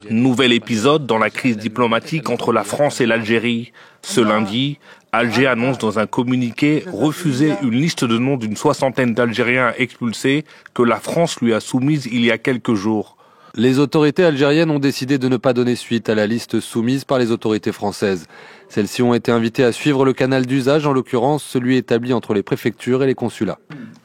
Nouvel épisode dans la crise diplomatique entre la France et l'Algérie. Ce lundi, Alger annonce dans un communiqué refuser une liste de noms d'une soixantaine d'Algériens expulsés que la France lui a soumise il y a quelques jours. Les autorités algériennes ont décidé de ne pas donner suite à la liste soumise par les autorités françaises. Celles-ci ont été invitées à suivre le canal d'usage, en l'occurrence celui établi entre les préfectures et les consulats.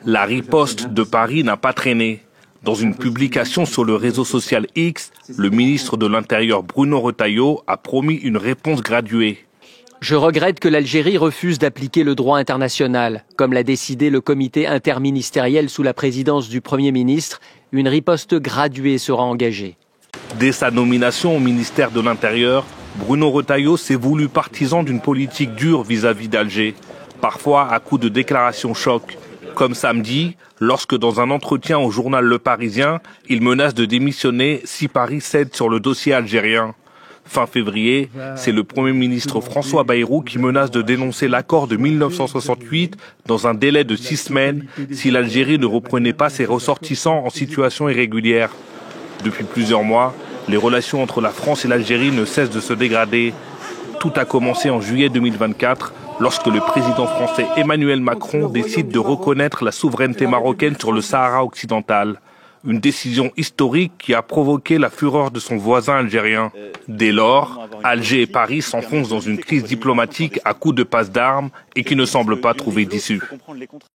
La riposte de Paris n'a pas traîné. Dans une publication sur le réseau social X, le ministre de l'Intérieur Bruno Retailleau a promis une réponse graduée. Je regrette que l'Algérie refuse d'appliquer le droit international. Comme l'a décidé le comité interministériel sous la présidence du Premier ministre, une riposte graduée sera engagée. Dès sa nomination au ministère de l'Intérieur, Bruno Retailleau s'est voulu partisan d'une politique dure vis-à-vis d'Alger, parfois à coups de déclarations choc. Comme samedi, lorsque dans un entretien au journal Le Parisien, il menace de démissionner si Paris cède sur le dossier algérien. Fin février, c'est le Premier ministre François Bayrou qui menace de dénoncer l'accord de 1968 dans un délai de 6 semaines si l'Algérie ne reprenait pas ses ressortissants en situation irrégulière. Depuis plusieurs mois, les relations entre la France et l'Algérie ne cessent de se dégrader. Tout a commencé en juillet 2024, lorsque le président français Emmanuel Macron décide de reconnaître la souveraineté marocaine sur le Sahara occidental. Une décision historique qui a provoqué la fureur de son voisin algérien. Dès lors, Alger et Paris s'enfoncent dans une crise diplomatique à coups de passe d'armes et qui ne semble pas trouver d'issue.